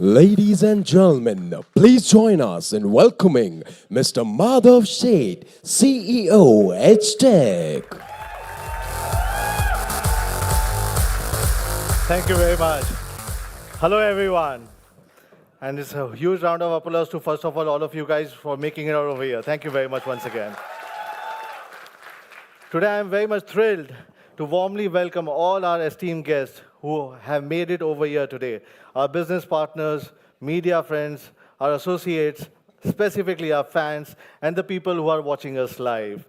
Ladies and gentlemen, please join us in welcoming Mr. Madhav Sheth, CEO, HTech. Thank you very much. Hello, everyone. And it's a huge round of applause to, first of all of you guys for making it out over here. Thank you very much once again. Today, I'm very much thrilled to warmly welcome all our esteemed guests who have made it over here today. Our business partners, media friends, our associates, specifically our fans, and the people who are watching us live.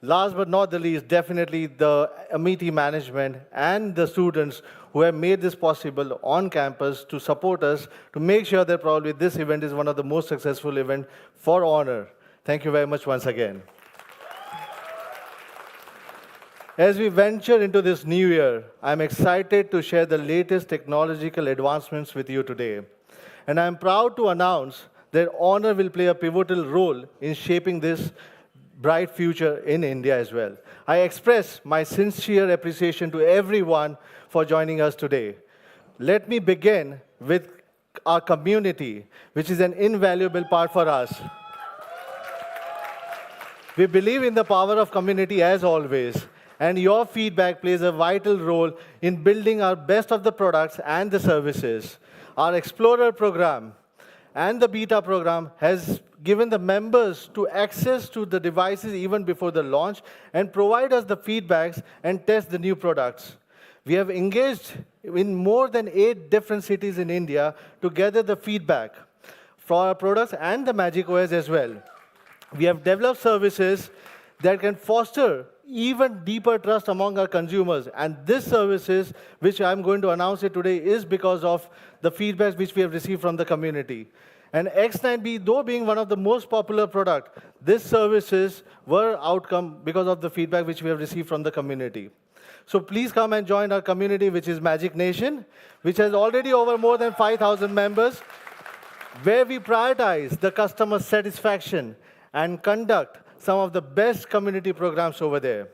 Last but not the least, definitely the Amity management and the students who have made this possible on campus to support us, to make sure that probably this event is one of the most successful events for HONOR. Thank you very much once again. As we venture into this new year, I'm excited to share the latest technological advancements with you today. And I'm proud to announce that HONOR will play a pivotal role in shaping this bright future in India as well. I express my sincere appreciation to everyone for joining us today. Let me begin with our community, which is an invaluable part for us. We believe in the power of community as always, and your feedback plays a vital role in building our best of the products and the services. Our Explorer program and the Beta program has given the members to access to the devices even before the launch and provide us the feedbacks and test the new products. We have engaged in more than 8 different cities in India to gather the feedback for our products and the Magic OS as well. We have developed services that can foster even deeper trust among our consumers. And this services, which I'm going to announce it today, is because of the feedbacks which we have received from the community. And X9b, though being one of the most popular product, these services were outcome because of the feedback which we have received from the community. So please come and join our community, which is Magic Nation, which has already over more than 5,000 members, where we prioritize the customer satisfaction and conduct some of the best community programs over there.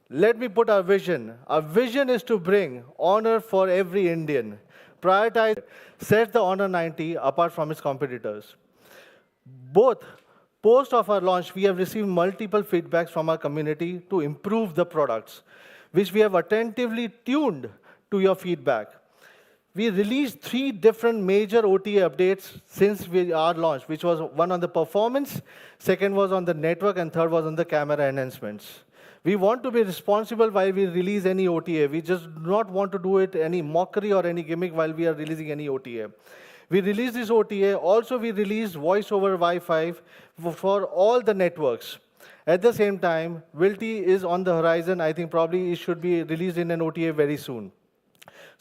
Let me put our vision. Our vision is to bring honor for every Indian. Prioritize, set the HONOR 90 apart from its competitors. Both post of our launch, we have received multiple feedbacks from our community to improve the products, which we have attentively tuned to your feedback. We released 3 different major OTA updates since our launch, which was one on the performance, second was on the network, and third was on the camera enhancements. We want to be responsible while we release any OTA. We just do not want to do it any mockery or any gimmick while we are releasing any OTA. We released this OTA. Also, we released voice over Wi-Fi for all the networks. At the same time, ViLTE is on the horizon. I think probably it should be released in an OTA very soon.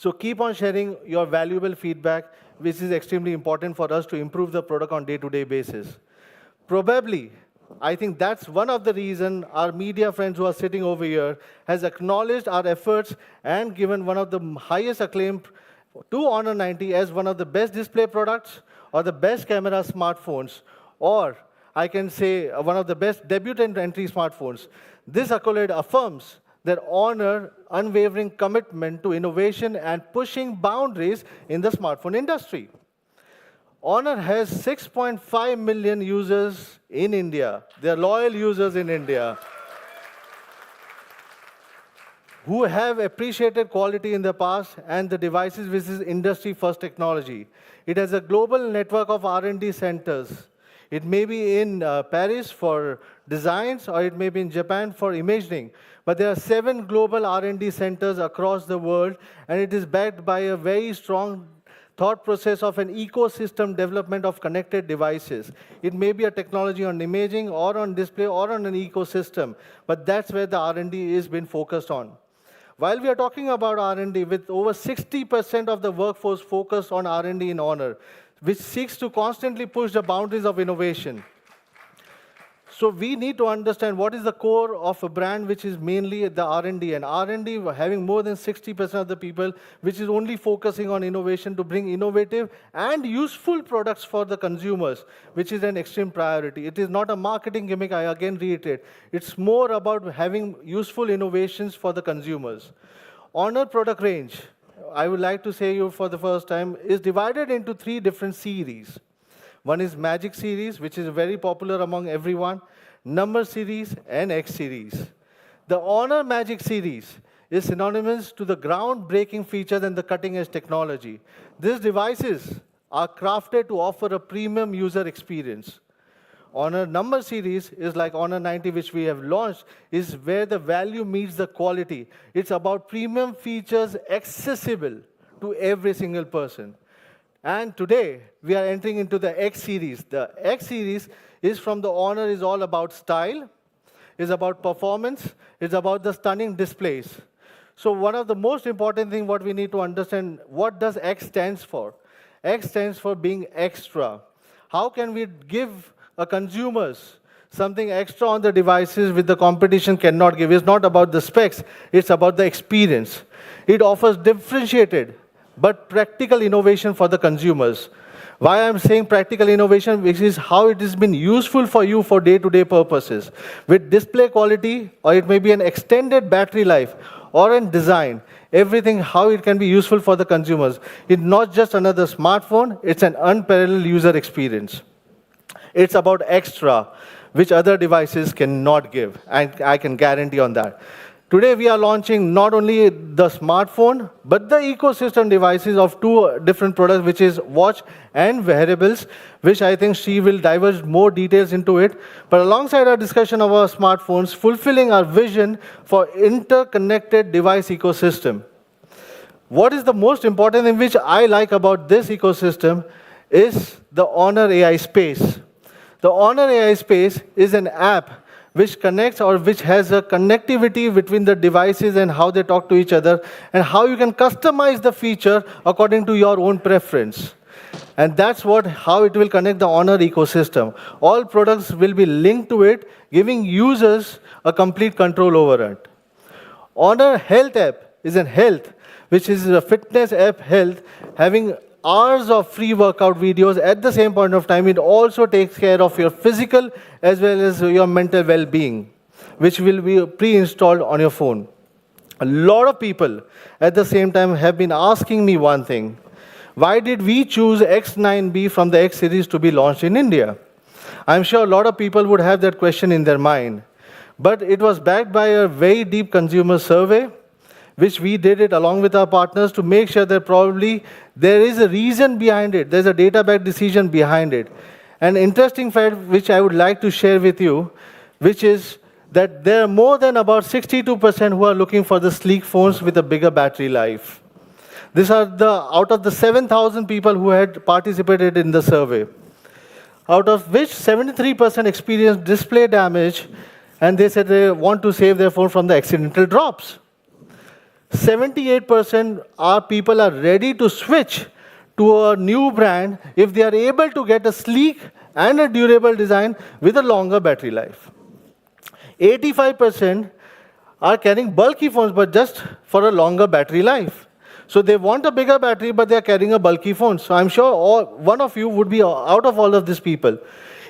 So keep on sharing your valuable feedback, which is extremely important for us to improve the product on day-to-day basis. Probably, I think that's one of the reasons our media friends who are sitting over here has acknowledged our efforts and given one of the highest acclaim to HONOR 90 as one of the best display products or the best camera smartphones, or I can say one of the best debut and entry smartphones. This accolade affirms that HONOR unwavering commitment to innovation and pushing boundaries in the smartphone industry. HONOR has 6.5 million users in India. They are loyal users in India who have appreciated quality in the past and the devices which is industry-first technology. It has a global network of R&D centers. It may be in Paris for designs, or it may be in Japan for imaging. But there are 7 global R&D centers across the world, and it is backed by a very strong thought process of an ecosystem development of connected devices. It may be a technology on imaging, or on display, or on an ecosystem, but that's where the R&D is been focused on. While we are talking about R&D, with over 60% of the workforce focused on R&D in HONOR, which seeks to constantly push the boundaries of innovation. So we need to understand what is the core of a brand, which is mainly the R&D. And R&D having more than 60% of the people, which is only focusing on innovation to bring innovative and useful products for the consumers, which is an extreme priority. It is not a marketing gimmick, I again reiterate. It's more about having useful innovations for the consumers. HONOR product range I would like to say you for the first time, is divided into 3 different series. One is Magic series, which is very popular among everyone, Number series, and X series. The Honor Magic series is synonymous to the groundbreaking features and the cutting-edge technology. These devices are crafted to offer a premium user experience. Honor Number series is like Honor 90, which we have launched, is where the value meets the quality. It's about premium features accessible to every single person. And today, we are entering into the X series. The X series is from the Honor, is all about style, is about performance, is about the stunning displays. So one of the most important things what we need to understand, what does X stands for? X stands for being extra. How can we give consumers something extra on the devices which the competition cannot give? It's not about the specs, it's about the experience. It offers differentiated but practical innovation for the consumers. Why I'm saying practical innovation, which is how it has been useful for you for day-to-day purposes. With display quality, or it may be an extended battery life, or in design, everything, how it can be useful for the consumers. It's not just another smartphone, it's an unparalleled user experience. It's about extra, which other devices cannot give, and I can guarantee on that. Today we are launching not only the smartphone, but the ecosystem devices of 2 different products, which is watch and wearables, which I think she will diverge more details into it. But alongside our discussion of our smartphones, fulfilling our vision for interconnected device ecosystem. What is the most important thing which I like about this ecosystem is the Honor AI Space. The Honor AI Space is an app which connects or which has a connectivity between the devices and how they talk to each other, and how you can customize the feature according to your own preference. And that's how it will connect the Honor ecosystem. All products will be linked to it, giving users a complete control over it. Honor Health app is a health, which is a fitness app health, having hours of free workout videos. At the same point of time, it also takes care of your physical as well as your mental well-being, which will be pre-installed on your phone. A lot of people at the same time have been asking me one thing: why did we choose X9b from the X series to be launched in India? I'm sure a lot of people would have that question in their mind. But it was backed by a very deep consumer survey, which we did it along with our partners to make sure that probably there is a reason behind it. There's a data-backed decision behind it. An interesting fact which I would like to share with you, which is that there are more than about 62% who are looking for the sleek phones with a bigger battery life. These are out of the 7,000 people who had participated in the survey, out of which 73% experienced display damage, and they said they want to save their phone from the accidental drops. 78% people are ready to switch to a new brand if they are able to get a sleek and a durable design with a longer battery life. 85% are carrying bulky phones, but just for a longer battery life. So they want a bigger battery, but they are carrying a bulky phone. So I'm sure one of you would be out of all of these people.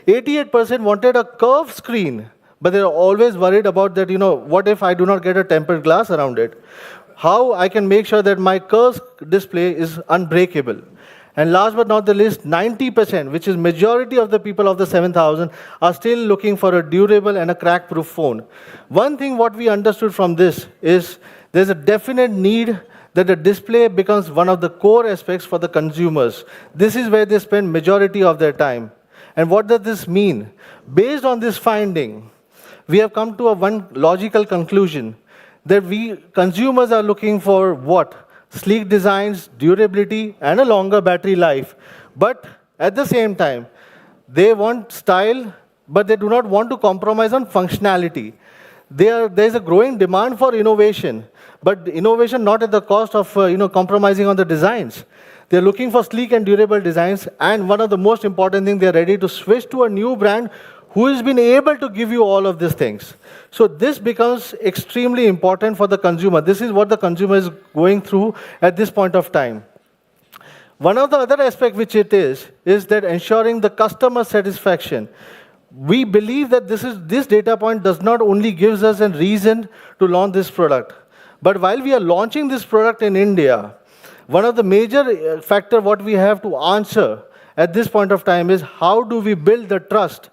88% wanted a curved screen, but they're always worried about that, what if I do not get a tempered glass around it? How I can make sure that my curved display is unbreakable. And last but not the least, 90%, which is majority of the people of the 7,000, are still looking for a durable and a crack-proof phone. One thing what we understood from this is there's a definite need that the display becomes one of the core aspects for the consumers. This is where they spend majority of their time. And what does this mean? Based on this finding, we have come to one logical conclusion, that consumers are looking for what? Sleek designs, durability, and a longer battery life. But at the same time, they want style, but they do not want to compromise on functionality. There's a growing demand for innovation, but innovation not at the cost of compromising on the designs. They're looking for sleek and durable designs, and one of the most important things, they're ready to switch to a new brand who has been able to give you all of these things. So this becomes extremely important for the consumer. This is what the consumer is going through at this point of time. One of the other aspects which it is that ensuring the customer satisfaction. We believe that this data point does not only gives us a reason to launch this product, but while we are launching this product in India, One of the major factor what we have to answer at this point of time is how do we build the trust?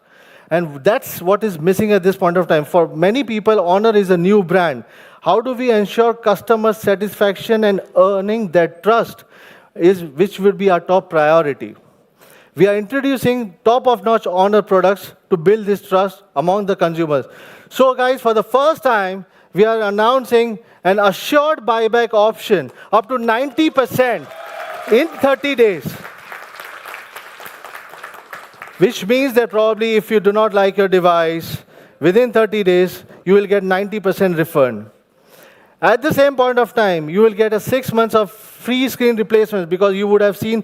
And that's what is missing at this point of time. For many people, Honor is a new brand. How do we ensure customer satisfaction and earning that trust which will be our top priority. We are introducing top-of-notch Honor products to build this trust among the consumers. So guys, for the first time, we are announcing an assured buyback option up to 90% in 30 days. Which means that probably if you do not like your device, within 30 days, you will get 90% refund. At the same point of time, you will get a 6 months of free screen replacements because you would have seen,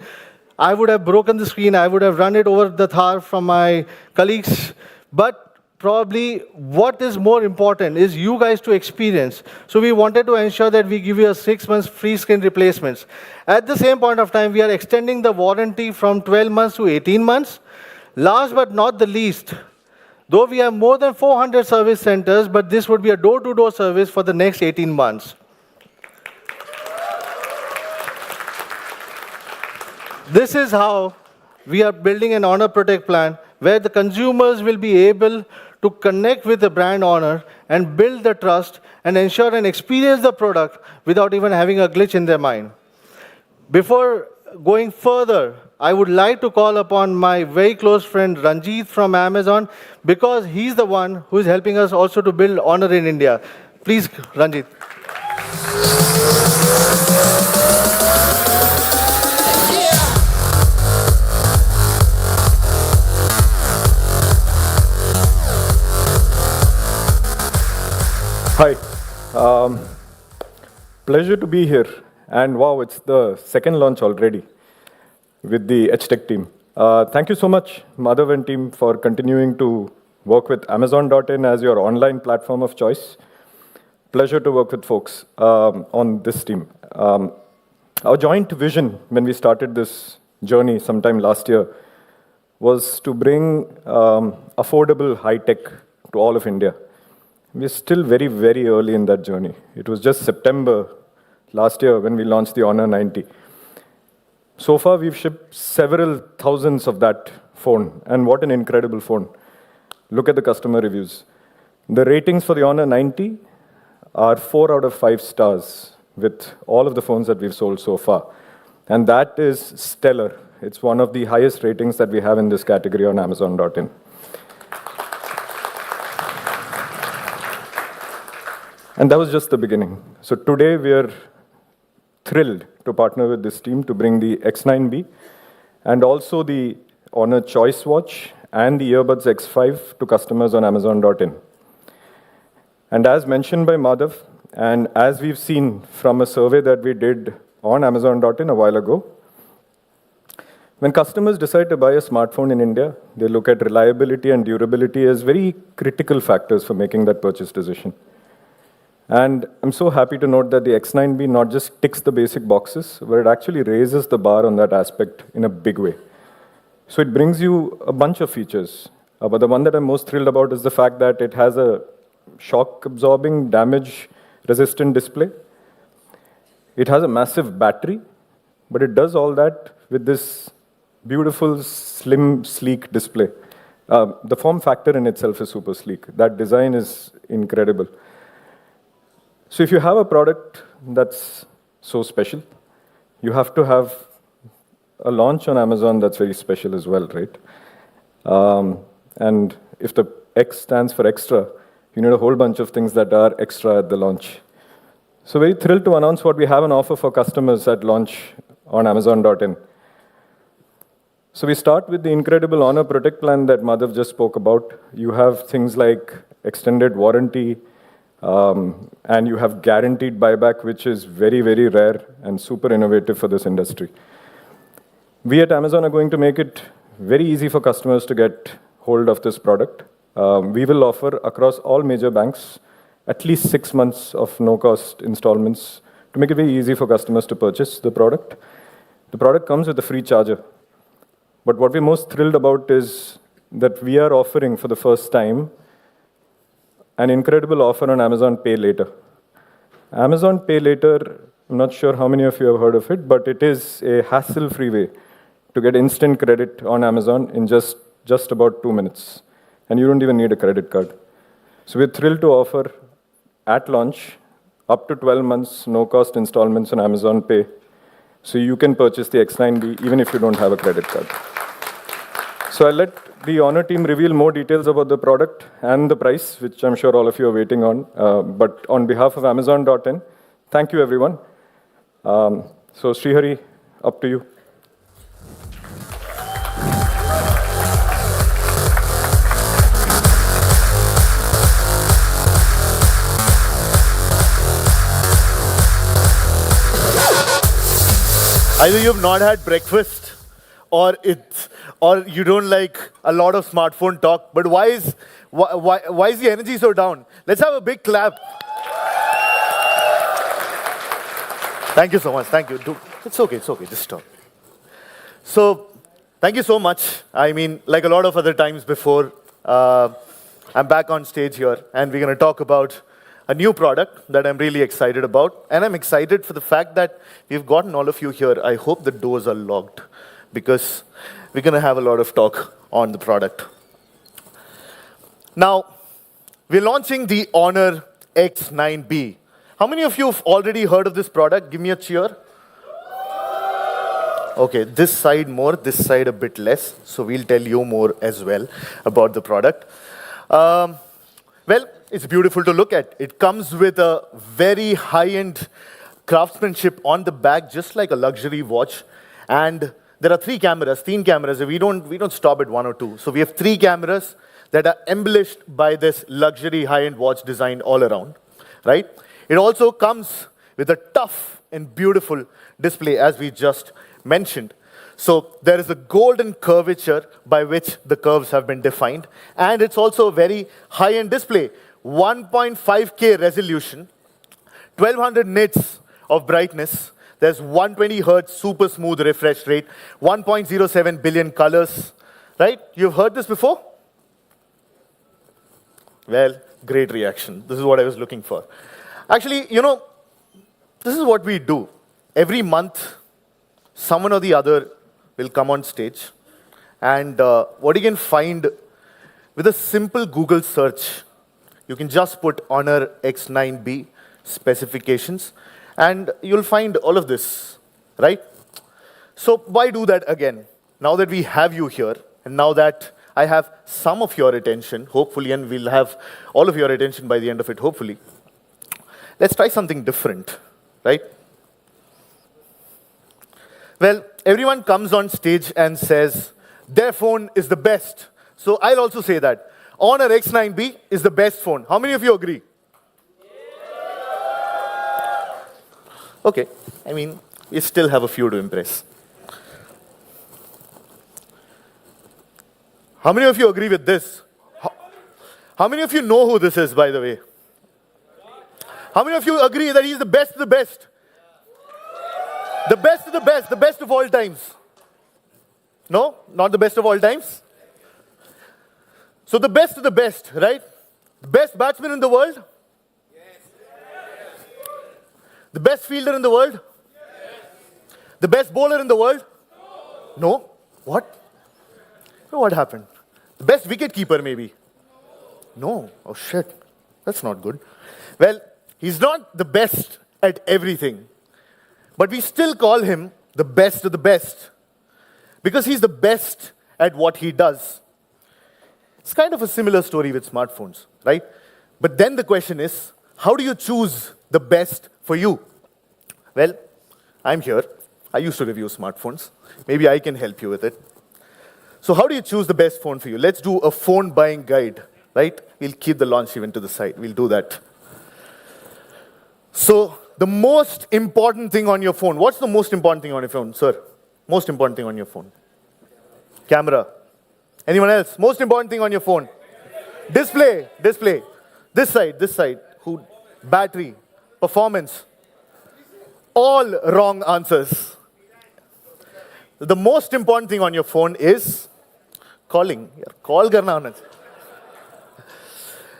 I would have broken the screen, I would have run it over the Thar from my colleagues. But probably what is more important is you guys to experience. So we wanted to ensure that we give you a 6 months free screen replacements. At the same point of time, we are extending the warranty from 12 months to 18 months. Last but not the least, though we have more than 400 service centers, but this would be a door-to-door service for the next 18 months. This is how we are building an Honor Protect plan, where the consumers will be able to connect with the brand Honor and build the trust and ensure and experience the product without even having a glitch in their mind. Before going further, I would like to call upon my very close friend Ranjit from Amazon, because he's the one who is helping us also to build Honor in India. Please, Ranjit. Hi, pleasure to be here. And wow, it's the second launch already with the HTech team. Thank you so much, Madhav and team, for continuing to work with Amazon.in as your online platform of choice. Pleasure to work with folks on this team. Our joint vision when we started this journey sometime last year was to bring affordable high-tech to all of India. We're still very, very early in that journey. It was just September last year when we launched the HONOR 90. So far, we've shipped several thousands of that phone, and what an incredible phone. Look at the customer reviews. The ratings for the HONOR 90 are 4 out of 5 stars with all of the phones that we've sold so far. And that is stellar. It's one of the highest ratings that we have in this category on Amazon.in. And that was just the beginning. So today we are thrilled to partner with this team to bring the X9b and also the Honor Choice Watch and the Earbuds X5 to customers on Amazon.in. And as mentioned by Madhav, and as we've seen from a survey that we did on Amazon.in a while ago, when customers decide to buy a smartphone in India, they look at reliability and durability as very critical factors for making that purchase decision. And I'm so happy to note that the X9b not just ticks the basic boxes, but it actually raises the bar on that aspect in a big way. So it brings you a bunch of features. But the one that I'm most thrilled about is the fact that it has a shock-absorbing, damage-resistant display. It has a massive battery, but it does all that with this beautiful, slim, sleek display. The form factor in itself is super sleek. That design is incredible. So if you have a product that's so special, you have to have a launch on Amazon that's very special as well, right? And if the X stands for extra, you need a whole bunch of things that are extra at the launch. So very thrilled to announce what we have on offer for customers at launch on Amazon.in. So we start with the incredible Honor Protect plan that Madhav just spoke about. You have things like extended warranty, and you have guaranteed buyback, which is very, very rare and super innovative for this industry. We at Amazon are going to make it very easy for customers to get hold of this product. We will offer across all major banks at least 6 months of no-cost installments to make it very easy for customers to purchase the product. The product comes with a free charger. But what we're most thrilled about is that we are offering for the first time an incredible offer on Amazon Pay Later. Amazon Pay Later I'm not sure how many of you have heard of it, but it is a hassle-free way to get instant credit on Amazon in just about 2 minutes. And you don't even need a credit card. So we're thrilled to offer, at launch, up to 12 months, no-cost installments on Amazon Pay. So you can purchase the X9b even if you don't have a credit card. So I'll let the Honor team reveal more details about the product and the price, which I'm sure all of you are waiting on. But on behalf of Amazon.in, thank you, everyone. So Srihari, up to you. Either you've not had breakfast, or you don't like a lot of smartphone talk. But why is the energy so down? Let's have a big clap. Thank you so much. Thank you. It's okay. Just stop. So, thank you so much. I mean, like a lot of other times before, I'm back on stage here, and we're going to talk about a new product that I'm really excited about. And I'm excited for the fact that we've gotten all of you here. I hope the doors are locked, because we're going to have a lot of talk on the product. Now, we're launching the HONOR X9b. How many of you have already heard of this product? Give me a cheer. Okay, this side more, this side a bit less. So we'll tell you more as well about the product. Well, it's beautiful to look at. It comes with a very high-end craftsmanship on the back, just like a luxury watch. And there are three cameras. We don't stop at one or two. So we have three cameras that are embellished by this luxury high-end watch design all around, right? It also comes with a tough and beautiful display, as we just mentioned. So there is a golden curvature by which the curves have been defined. And it's also a very high-end display. 1.5K resolution, 1200 nits of brightness. There's 120 hertz super smooth refresh rate, 1.07 billion colors, right? You've heard this before? Well, great reaction. This is what I was looking for. Actually, this is what we do. Every month, someone or the other will come on stage. And what you can find with a simple Google search, you can just put HONOR X9b specifications, and you'll find all of this, right? So why do that again? Now that we have you here, and now that I have some of your attention, hopefully, and we'll have all of your attention by the end of it, hopefully, let's try something different, right? Well, everyone comes on stage and says their phone is the best. So I'll also say that. HONOR X9b is the best phone. How many of you agree? Okay, I mean, we still have a few to impress. How many of you agree with this? How many of you know who this is, by the way? How many of you agree that he's the best of the best? The best of the best, the best of all times. No? Not the best of all times? So the best of the best, right? The best batsman in the world? Yes. The best fielder in the world? Yes. The best bowler in the world? No. No? What? What happened? The best wicket keeper, maybe? No. Oh, shit. That's not good. Well, he's not the best at everything. But we still call him the best of the best. Because he's the best at what he does. It's kind of a similar story with smartphones, right? But then the question is, how do you choose the best for you? Well, I'm here. I used to review smartphones. Maybe I can help you with it. So how do you choose the best phone for you? Let's do a phone buying guide, right? We'll keep the launch event to the side. We'll do that. So the most important thing on your phone. What's the most important thing on your phone, sir? Most important thing on your phone. Camera. Anyone else? Most important thing on your phone. Display. This side. Battery. Performance. All wrong answers. The most important thing on your phone is calling. Call karna hona chahiye.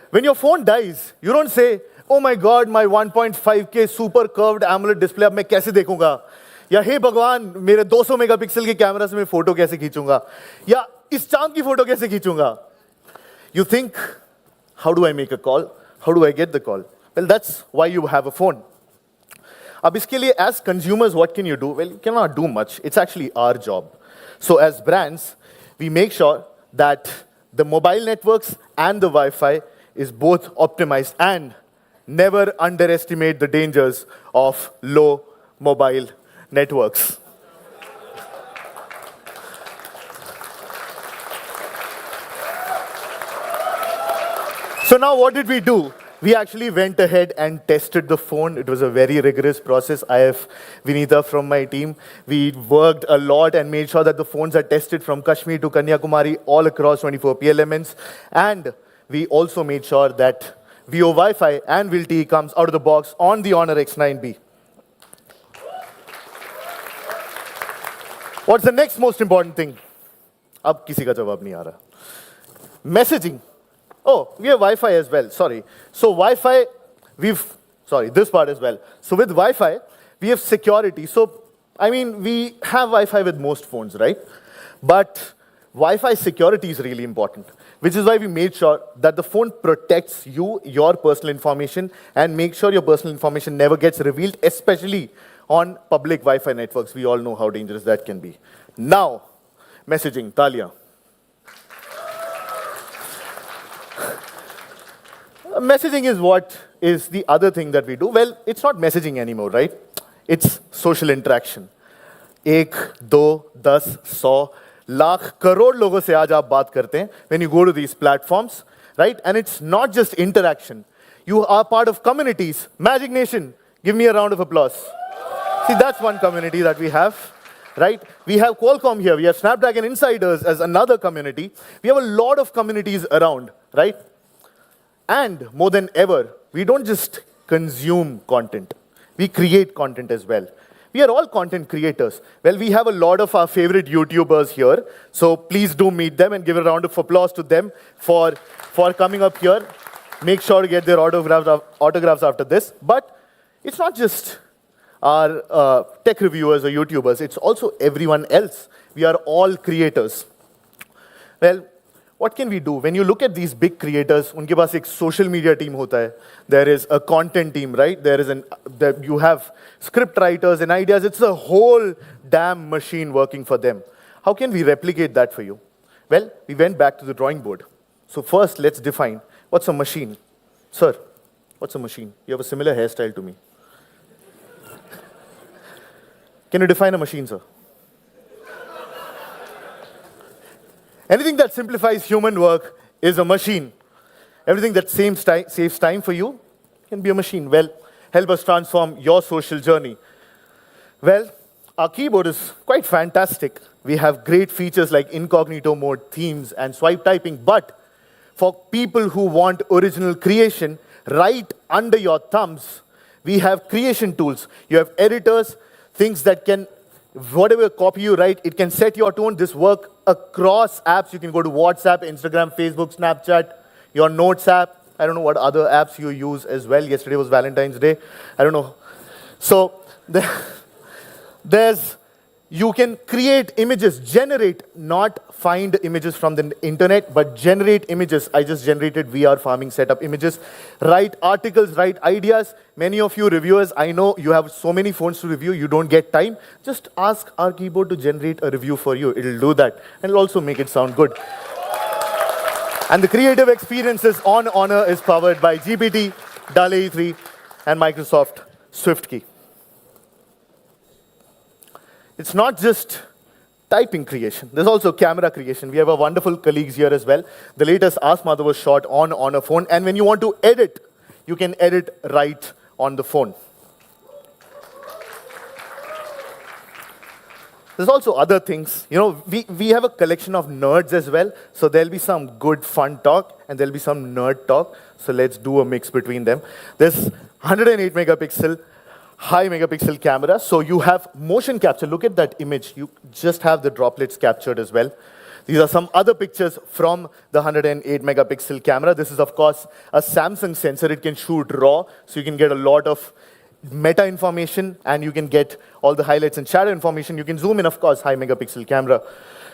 When your phone dies, you don't say, oh my God, my 1.5K super curved AMOLED display अब मैं कैसे देखूंगा? या हे भगवान, मेरे 200 megapixel के camera से मैं फोटो कैसे खींचूंगा? या इस चांद की फोटो कैसे खींचूंगा? You think, how do I make a call? How do I get the call? Well, that's why you have a phone. अब इसके लिए as consumers, what can you do? Well, you cannot do much. It's actually our job. So as brands, we make sure that the mobile networks and the Wi-Fi is both optimized, and never underestimate the dangers of low mobile networks. So now what did we do? We actually went ahead and tested the phone. It was a very rigorous process. I have Vinita from my team. We worked a lot and made sure that the phones are tested from Kashmir to Kanyakumari, all across 24 PLMNs. And we also made sure that VO Wi-Fi and VLTE comes out of the box on the HONOR X9b. What's the next most important thing? अब किसी का जवाब नहीं आ रहा. Messaging. Oh, we have Wi-Fi as well, sorry. So Wi-Fi, this part as well. So with Wi-Fi, we have security. So, I mean, we have Wi-Fi with most phones, right? But Wi-Fi security is really important, which is why we made sure that the phone protects you, your personal information, and make sure your personal information never gets revealed, especially on public Wi-Fi networks. We all know how dangerous that can be. Now, messaging, Talia. Messaging is what is the other thing that we do. Well, it's not messaging anymore, right? It's social interaction. 1, 2, 10, 100, lakh, crore लोगों से आज आप बात करते हैं when you go to these platforms, right? And it's not just interaction. You are part of communities. Magic Nation, give me a round of applause. See, that's one community that we have, right? We have Qualcomm here. We have Snapdragon Insiders as another community. We have a lot of communities around, right? And more than ever, we don't just consume content. We create content as well. We are all content creators. Well, we have a lot of our favorite YouTubers here. So please do meet them and give a round of applause to them for coming up here. Make sure to get their autographs after this. But it's not just our tech reviewers or YouTubers. It's also everyone else. We are all creators. Well, what can we do? When you look at these big creators, उनके पास एक social media team होता है. There is a content team, right? You have script writers and ideas. It's a whole damn machine working for them. How can we replicate that for you? Well, we went back to the drawing board. So first, let's define what's a machine. Sir, what's a machine? You have a similar hairstyle to me. Can you define a machine, sir? Anything that simplifies human work is a machine. Everything that saves time for you can be a machine. Well, help us transform your social journey. Well, our keyboard is quite fantastic. We have great features like incognito mode, themes, and swipe typing. But for people who want original creation, right under your thumbs, we have creation tools. You have editors, things that can, whatever copy you write, it can set your tone. This work across apps. You can go to WhatsApp, Instagram, Facebook, Snapchat, your Notes app. I don't know what other apps you use as well. Yesterday was Valentine's Day. I don't know. So you can create images, generate, not find images from the internet, but generate images. I just generated VR farming setup images. Write articles, write ideas. Many of you reviewers, I know you have so many phones to review, you don't get time. Just ask our keyboard to generate a review for you. It'll do that. And it'll also make it sound good. And the creative experiences on HONOR is powered by GPT, DALL-E 3, and Microsoft SwiftKey. It's not just typing creation. There's also camera creation. We have our wonderful colleagues here as well. The latest Ask Mother was shot on a phone. And when you want to edit, you can edit right on the phone. There's also other things. You know, we have a collection of nerds as well. So there'll be some good fun talk and there'll be some nerd talk. So let's do a mix between them. There's 108 megapixel high megapixel camera. So you have motion capture. Look at that image. You just have the droplets captured as well. These are some other pictures from the 108 megapixel camera. This is, of course, a Samsung sensor. It can shoot RAW, so you can get a lot of meta information, and you can get all the highlights and shadow information. You can zoom in, of course, high megapixel camera.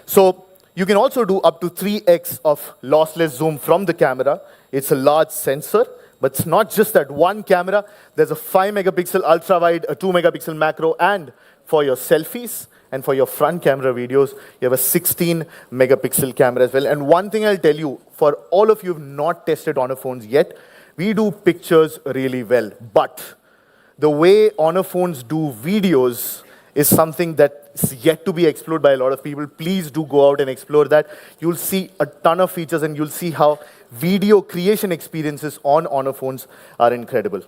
So you can also do up to 3x of lossless zoom from the camera. It's a large sensor, but it's not just that one camera. There's a 5 megapixel ultra-wide, a 2 megapixel macro, and for your selfies and for your front camera videos, you have a 16 megapixel camera as well. And one thing I'll tell you, for all of you who've not tested Honor phones yet, we do pictures really well. But the way Honor phones do videos is something that's yet to be explored by a lot of people. Please do go out and explore that. You'll see a ton of features, and you'll see how video creation experiences on Honor phones are incredible.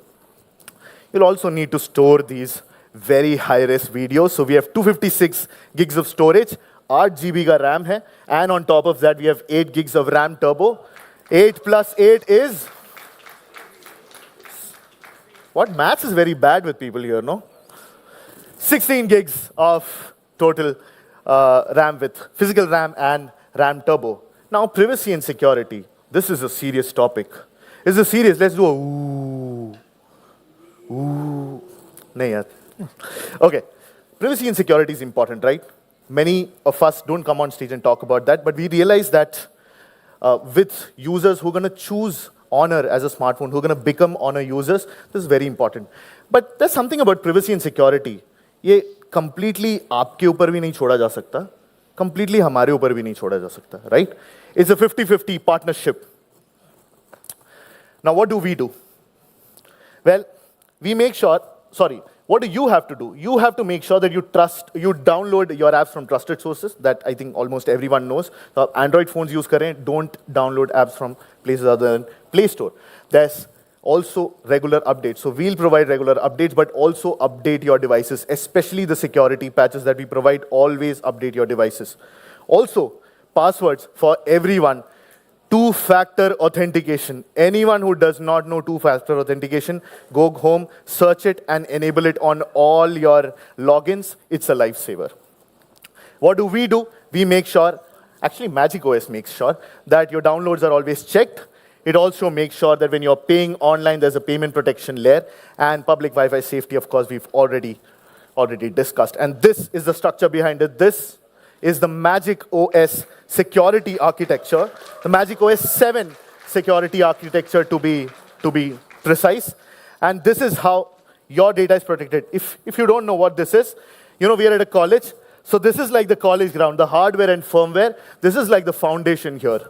You'll also need to store these very high-res videos. So we have 256 gigs of storage, 8 GB ka RAM hai, and on top of that, we have 8 gigs of RAM turbo. 8 plus 8 is... What? Maths is very bad with people here, no? 16 gigs of total RAM with physical RAM and RAM turbo. Now, privacy and security. This is a serious topic. Is it serious? Let's do a ooh. Ooh. Nahin yaar. Okay. Privacy and security is important, right? Many of us don't come on stage and talk about that, but we realize that with users who are going to choose Honor as a smartphone, who are going to become Honor users, this is very important. But there's something about privacy and security. ये completely आपके ऊपर भी नहीं छोड़ा जा सकता, completely हमारे ऊपर भी नहीं छोड़ा जा सकता, right? It's a 50-50 partnership. Now, what do we do? Well, we make sure, what do you have to do? You have to make sure that you download your apps from trusted sources, that I think almost everyone knows. So Android phones use kare, don't download apps from places other than Play Store. There's also regular updates. So we'll provide regular updates, but also update your devices, especially the security patches that we provide. Always update your devices. Also, passwords for everyone. Two-factor authentication. Anyone who does not know two-factor authentication, go home, search it, and enable it on all your logins. It's a lifesaver. What do? We make sure, actually Magic OS makes sure that your downloads are always checked. It also makes sure that when you're paying online, there's a payment protection layer, and public Wi-Fi safety, of course, we've already discussed. And this is the structure behind it. This is the Magic OS security architecture, the Magic OS 7 security architecture to be precise. And this is how your data is protected. If you don't know what this is, we are at a college, so this is like the college ground, the hardware and firmware. This is like the foundation here.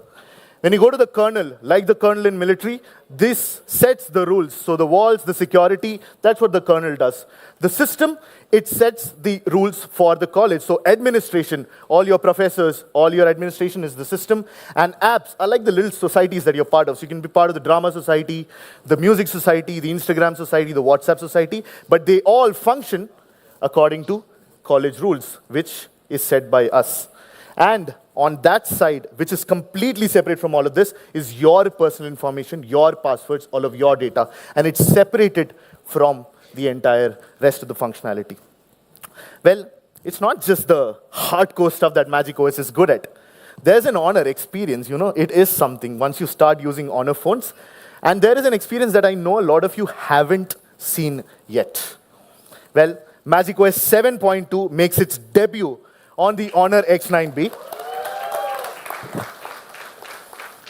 When you go to the kernel, like the kernel in military, this sets the rules. So the walls, the security, that's what the kernel does. The system, it sets the rules for the college. So administration, all your professors, all your administration is the system. And apps are like the little societies that you're part of. So you can be part of the drama society, the music society, the Instagram society, the WhatsApp society. But they all function according to college rules, which is set by us. And on that side, which is completely separate from all of this, is your personal information, your passwords, all of your data. And it's separated from the entire rest of the functionality. Well, it's not just the hardcore stuff that Magic OS is good at. There's an Honor experience, it is something once you start using Honor phones. And there is an experience that I know a lot of you haven't seen yet. Well, Magic OS 7.2 makes its debut on the HONOR X9b.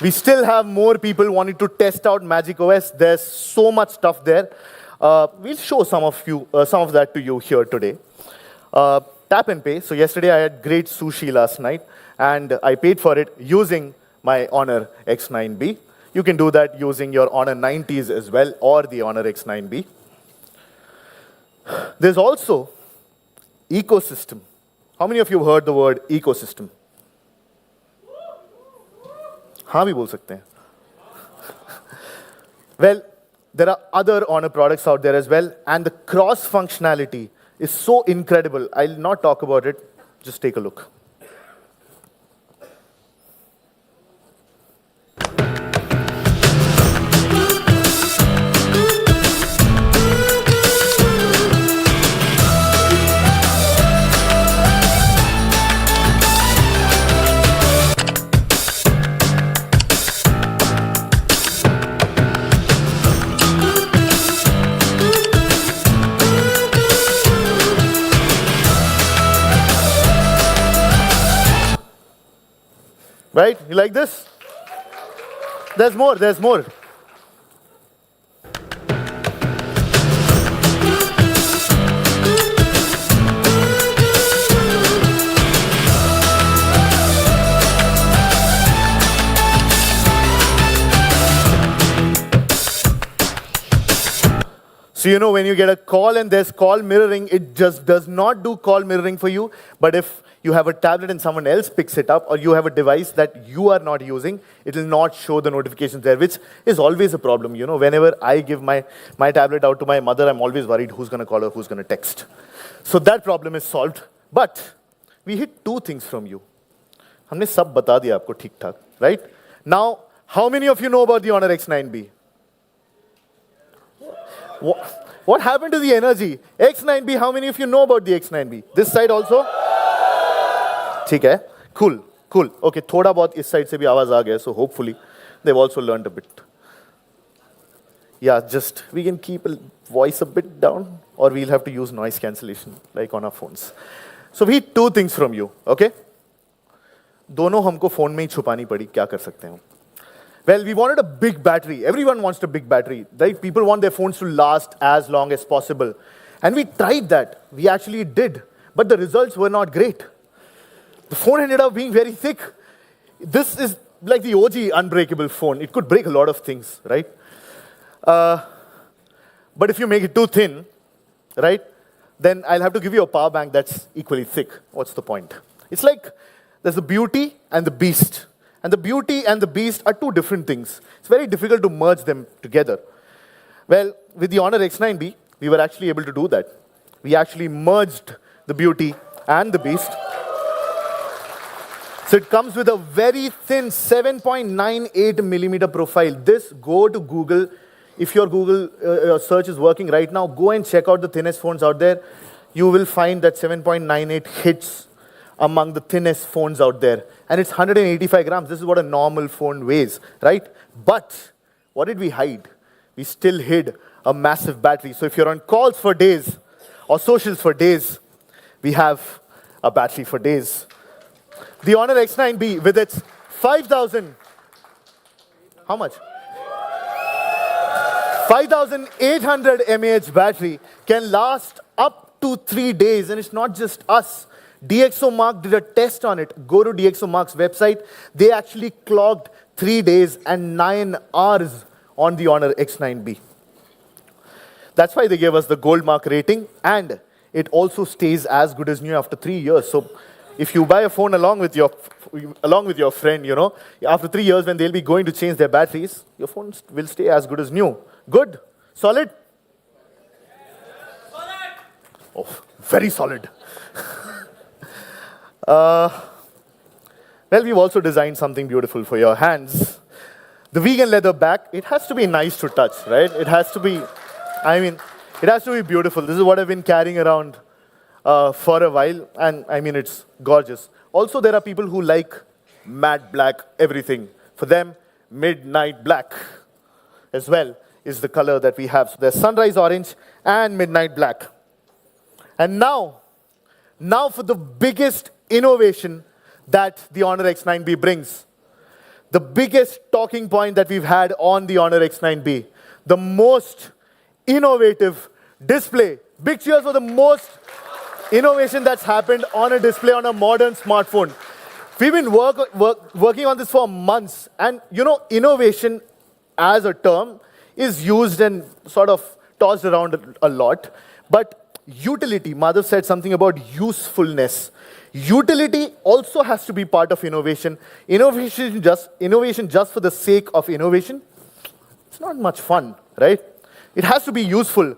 We still have more people wanting to test out Magic OS. There's so much stuff there. We'll show some of that to you here today. Tap and pay. So yesterday I had great sushi last night, and I paid for it using my HONOR X9b. You can do that using your HONOR 90s as well, or the HONOR X9b. There's also ecosystem. How many of you have heard the word ecosystem? हाँ भी बोल सकते हैं. Well, there are other Honor products out there as well, and the cross functionality is so incredible. I'll not talk about it. Just take a look. Right? You like this? There's more, there's more. So you know when you get a call and there's call mirroring, it just does not do call mirroring for you. But if you have a tablet and someone else picks it up, or you have a device that you are not using, it will not show the notifications there, which is always a problem. You know, whenever I give my tablet out to my mother, I'm always worried who's going to call or who's going to text. So that problem is solved. But we hid two things from you. हमने सब बता दिया आपको ठीक ठाक, right? Now, how many of you know about the HONOR X9b? What happened to the energy? X9b, how many of you know about the X9b? This side also? ठीक है, cool. Okay, थोड़ा बहुत इस side से भी आवाज आ गया, so hopefully they've also learned a bit. Yeah, just we can keep a voice a bit down, or we'll have to use noise cancellation like on our phones. So we need two things from you, okay? दोनों हमको phone में ही छुपानी पड़ी, क्या कर सकते हैं? Well, we wanted a big battery. Everyone wants a big battery, right? People want their phones to last as long as possible. And we tried that. We actually did. But the results were not great. The phone ended up being very thick. This is like the OG unbreakable phone. It could break a lot of things, right? But if you make it too thin, right, then I'll have to give you a power bank that's equally thick. What's the point? It's like there's the beauty and the beast. And the beauty and the beast are two different things. It's very difficult to merge them together. Well, with the HONOR X9b, we were actually able to do that. We actually merged the beauty and the beast. So it comes with a very thin 7.98 millimeter profile. This, go to Google. If your Google search is working right now, go and check out the thinnest phones out there. You will find that 7.98 hits among the thinnest phones out there. And it's 185 grams. This is what a normal phone weighs, right? But what did we hide? We still hid a massive battery. So if you're on calls for days or socials for days, we have a battery for days. The HONOR X9b with its 5,000, how much? 5,800 mAh battery can last up to 3 days. And it's not just us. DxOMark did a test on it. Go to DxOMark's website. They actually clocked 3 days and 9 hours on the HONOR X9b. That's why they gave us the gold mark rating, and it also stays as good as new after 3 years. So if you buy a phone along with your friend, you know, after 3 years when they'll be going to change their batteries, your phone will stay as good as new. Good? Solid? Oh, very solid. Well, we've also designed something beautiful for your hands. The vegan leather back, it has to be nice to touch, right? It has to be, it has to be beautiful. This is what I've been carrying around for a while, and it's gorgeous. Also, there are people who like matte black everything. For them, midnight black as well is the color that we have. So there's sunrise orange and midnight black. And now for the biggest innovation that the HONOR X9b brings. The biggest talking point that we've had on the HONOR X9b. The most innovative display. Big cheers for the most innovation that's happened on a display on a modern smartphone. We've been working on this for months. And you know, innovation as a term is used and sort of tossed around a lot. But utility, Madhav said something about usefulness. Utility also has to be part of innovation. Innovation just for the sake of innovation, it's not much fun, right? It has to be useful.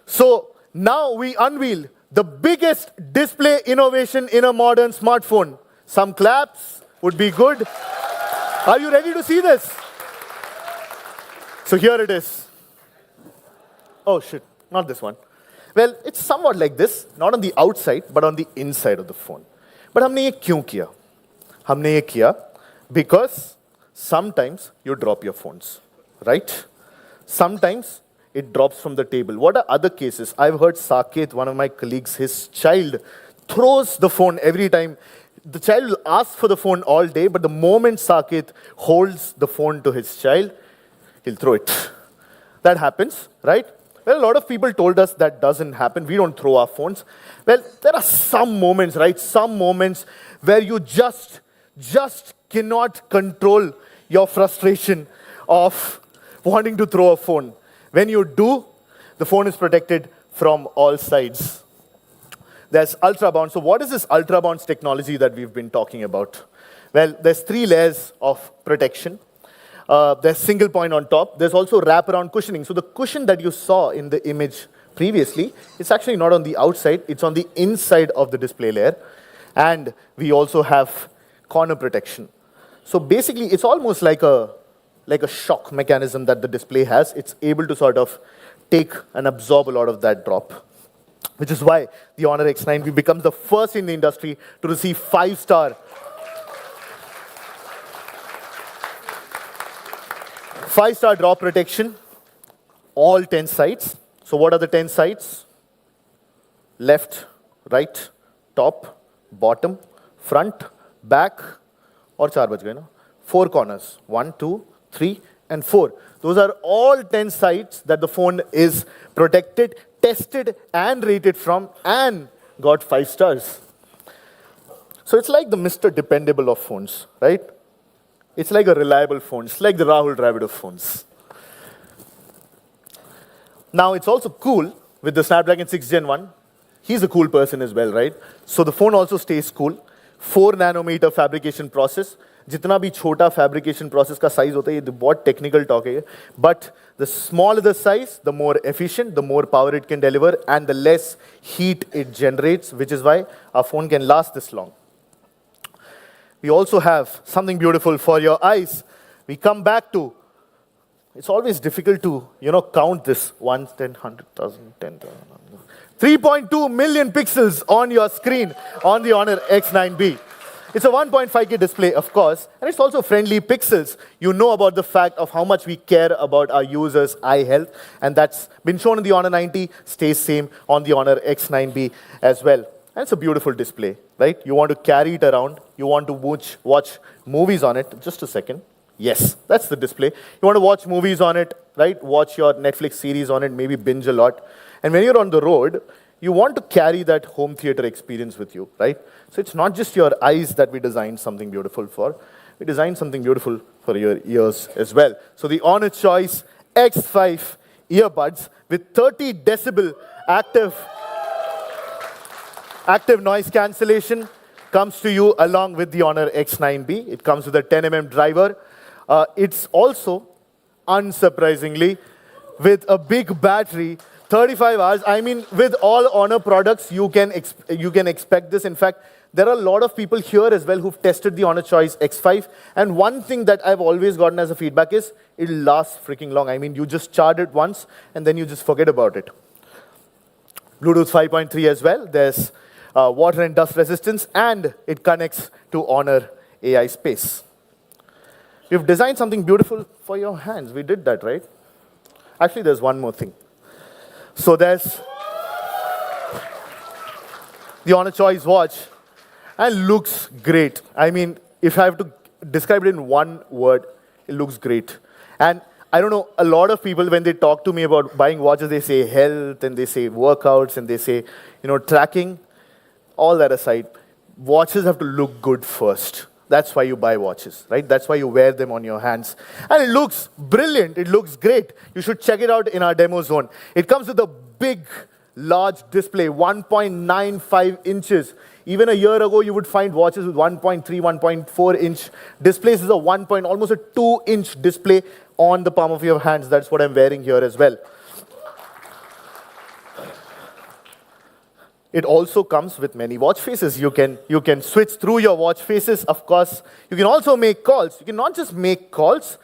So now we unveil the biggest display innovation in a modern smartphone. Some claps would be good. Are you ready to see this? So here it is. Oh shit, not this one. Well, it's somewhat like this, not on the outside, but on the inside of the phone. But हमने ये क्यों किया? हमने ये किया because sometimes you drop your phones, right? Sometimes it drops from the table. What are other cases? I've heard Saket, one of my colleagues, his child throws the phone every time the child will ask for the phone all day, but the moment Saket holds the phone to his child, he'll throw it. That happens, right? Well, a lot of people told us that doesn't happen. We don't throw our phones. Well, there are some moments, right? Some moments where you just cannot control your frustration of wanting to throw a phone. When you do, the phone is protected from all sides. There's ultra bounce. So what is this ultra bounce technology that we've been talking about? Well, there's 3 layers of protection. There's single point on top. There's also wraparound cushioning. So the cushion that you saw in the image previously, it's actually not on the outside. It's on the inside of the display layer. And we also have corner protection. So basically, it's almost like a shock mechanism that the display has. It's able to sort of take and absorb a lot of that drop, which is why the HONOR X9b becomes the first in the industry to receive 5-star drop protection, all 10 sides. So what are the 10 sides? Left, right, top, bottom, front, back, or 4 baj gaye na? 4 corners. 1, 2, 3, and 4. Those are all 10 sides that the phone is protected, tested, and rated from, and got 5 stars. So it's like the Mr. Dependable of phones, right? It's like a reliable phone. It's like the Rahul Dravid of phones. Now, it's also cool with the Snapdragon 6 Gen 1. He's a cool person as well, right? So the phone also stays cool. 4 nanometer fabrication process. जितना भी छोटा fabrication process का size होता है, ये बहुत technical talk है. But the smaller the size, the more efficient, the more power it can deliver, and the less heat it generates, which is why our phone can last this long. We also have something beautiful for your eyes. We come back to, it's always difficult to, count this 1, 10, 100,000, 10,000. 3.2 million pixels on your screen on the HONOR X9b. It's a 1.5K display, of course, and it's also friendly pixels. You know about the fact of how much we care about our users' eye health, and that's been shown in the HONOR 90, stays same on the HONOR X9b as well. And it's a beautiful display, right? You want to carry it around. You want to watch movies on it. Just a second. Yes, that's the display. You want to watch movies on it, right? Watch your Netflix series on it, maybe binge a lot. And when you're on the road, you want to carry that home theater experience with you, right? So it's not just your eyes that we designed something beautiful for. We designed something beautiful for your ears as well. So the HONOR Choice X5 earbuds with 30 decibel active noise cancellation comes to you along with the HONOR X9b. It comes with a 10mm driver. It's also, unsurprisingly, with a big battery, 35 hours. I mean, with all HONOR products, you can expect this. In fact, there are a lot of people here as well who've tested the HONOR Choice X5. And one thing that I've always gotten as a feedback is, it'll last freaking long. I mean, you just charge it once, and then you just forget about it. Bluetooth 5.3 as well. There's water and dust resistance, and it connects to HONOR AI Space. We've designed something beautiful for your hands. We did that, right? Actually, there's one more thing. So there's the HONOR Choice watch, and looks great. I mean, if I have to describe it in one word, it looks great. And I don't know, a lot of people, when they talk to me about buying watches, they say health, and they say workouts, and they say, tracking. All that aside, watches have to look good first. That's why you buy watches, right? That's why you wear them on your hands. And it looks brilliant. It looks great. You should check it out in our demo zone. It comes with a big, large display, 1.95 inches. Even a year ago, you would find watches with 1.3, 1.4 inch displays. This is a almost a 2-inch display on the palm of your hands. That's what I'm wearing here as well. It also comes with many watch faces. You can switch through your watch faces, of course. You can also make calls. You can not just make calls,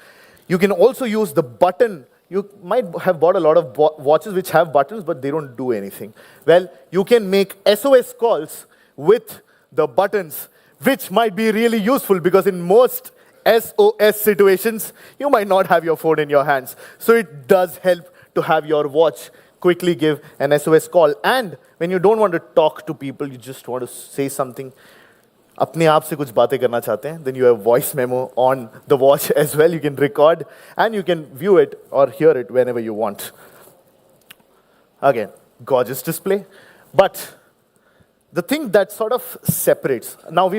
you can also use the button. You might have bought a lot of watches which have buttons, but they don't do anything. Well, you can make SOS calls with the buttons, which might be really useful because in most SOS situations, you might not have your phone in your hands. So it does help to have your watch quickly give an SOS call. And when you don't want to talk to people, you just want to say something, अपने आप से कुछ बातें करना चाहते हैं, then you have voice memo on the watch as well. You can record and you can view it or hear it whenever you want. Again, gorgeous display. But the thing that sort of separates, now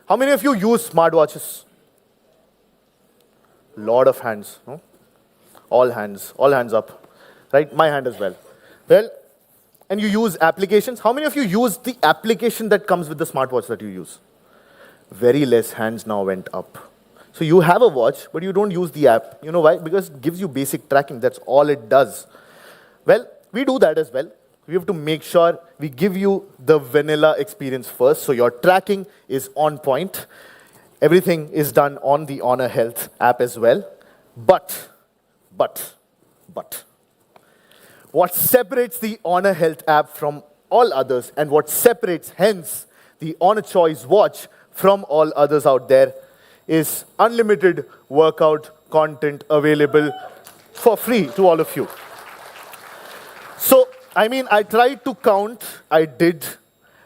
how many of you use smartwatches? Lot of hands, no? All hands up, right? My hand as well. Well, and you use applications. How many of you use the application that comes with the smartwatch that you use? Very less hands now went up. So you have a watch, but you don't use the app. You know why? Because it gives you basic tracking. That's all it does. Well, we do that as well. We have to make sure we give you the vanilla experience first, so your tracking is on point. Everything is done on the Honor Health app as well. But, what separates the Honor Health app from all others, and what separates, hence, the Honor Choice watch from all others out there, is unlimited workout content available for free to all of you. So, I tried to count, I did,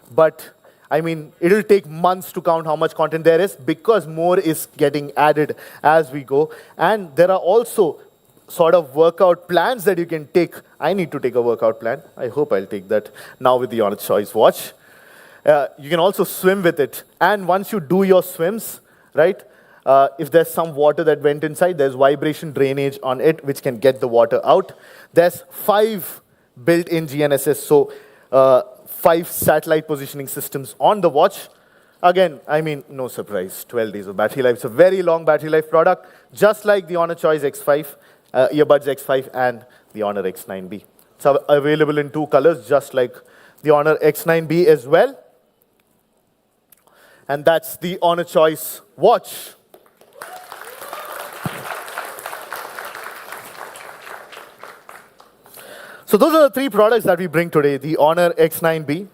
but it'll take months to count how much content there is, because more is getting added as we go. And there are also sort of workout plans that you can take. I need to take a workout plan. I hope I'll take that now with the Honor Choice watch. You can also swim with it. And once you do your swims, right, if there's some water that went inside, there's vibration drainage on it, which can get the water out. There's 5 built-in GNSS, so 5 satellite positioning systems on the watch. Again, no surprise, 12 days of battery life. It's a very long battery life product, just like the Honor Choice X5, Earbuds X5, and the HONOR X9b. It's available in 2 colors, just like the HONOR X9b as well. And that's the Honor Choice watch. So those are the 3 products that we bring today: the HONOR X9b,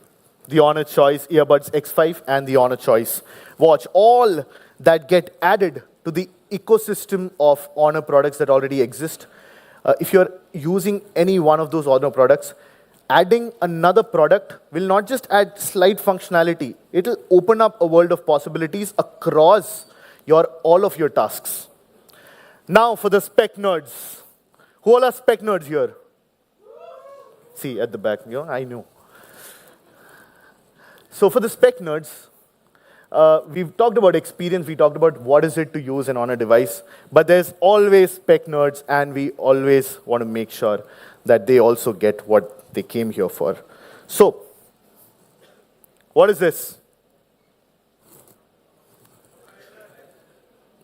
the Honor Choice Earbuds X5, and the Honor Choice watch. All that get added to the ecosystem of Honor products that already exist. If you're using any one of those Honor products, adding another product will not just add slight functionality, it'll open up a world of possibilities across all of your tasks. Now for the spec nerds. Who all are spec nerds here? See, at the back, I know. So for the spec nerds, we've talked about experience, we talked about what is it to use an Honor device, but there's always spec nerds, and we always want to make sure that they also get what they came here for. So, what is this?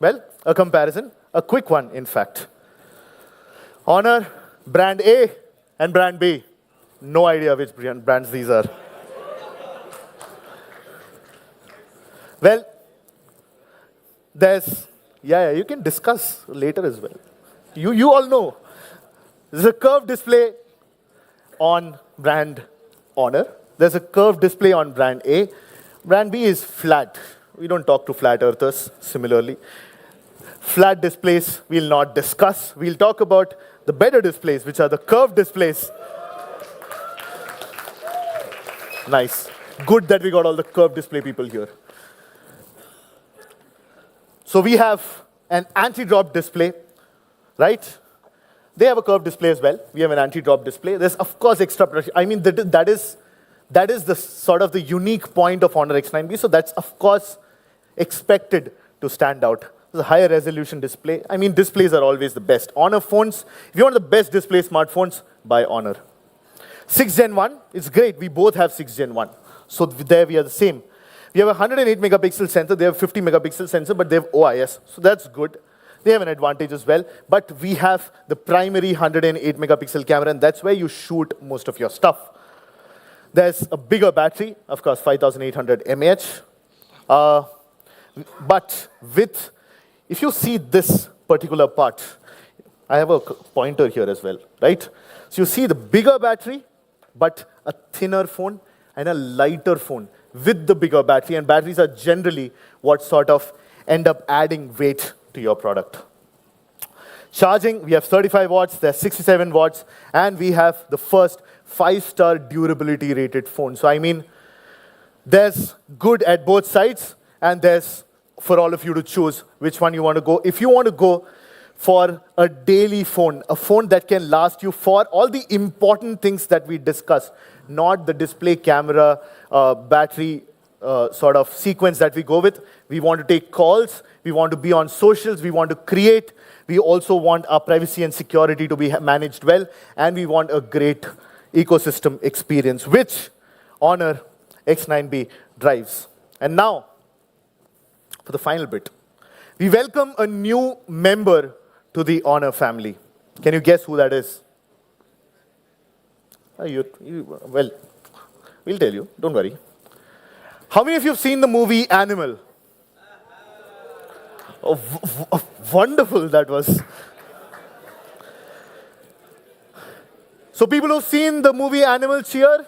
Well, a comparison, a quick one, in fact. Honor, brand A and brand B. No idea which brands these are. Well, there's, you can discuss later as well. You all know. There's a curved display on brand Honor. There's a curved display on brand A. Brand B is flat. We don't talk to flat earthers, similarly. Flat displays we'll not discuss. We'll talk about the better displays, which are the curved displays. Nice. Good that we got all the curved display people here. So we have an anti-drop display, right? They have a curved display as well. We have an anti-drop display. There's, of course, extra protection. That is the sort of the unique point of HONOR X9b. So that's, of course, expected to stand out. There's a higher resolution display. Displays are always the best. Honor phones, if you want the best display smartphones, buy Honor. 6 Gen 1, it's great. We both have 6 Gen 1. So there we are the same. We have a 108 megapixel sensor. They have 50 megapixel sensor, but they have OIS. So that's good. They have an advantage as well. But we have the primary 108 megapixel camera, and that's where you shoot most of your stuff. There's a bigger battery, of course, 5800 mAh. But if you see this particular part, I have a pointer here as well, right? So you see the bigger battery, but a thinner phone and a lighter phone with the bigger battery. And batteries are generally what sort of end up adding weight to your product. Charging, we have 35 watts, there's 67 watts, and we have the first 5-star durability rated phone. So There's good at both sides, and there's for all of you to choose which one you want to go. If you want to go for a daily phone, a phone that can last you for all the important things that we discussed, not the display, camera, battery sort of sequence that we go with. We want to take calls, we want to be on socials, we want to create, we also want our privacy and security to be managed well, and we want a great ecosystem experience, which HONOR X9b drives. And now, for the final bit, we welcome a new member to the HONOR family. Can you guess who that is? Well, we'll tell you, don't worry. How many of you have seen the movie Animal? Oh, wonderful that was. So people who've seen the movie Animal, cheer.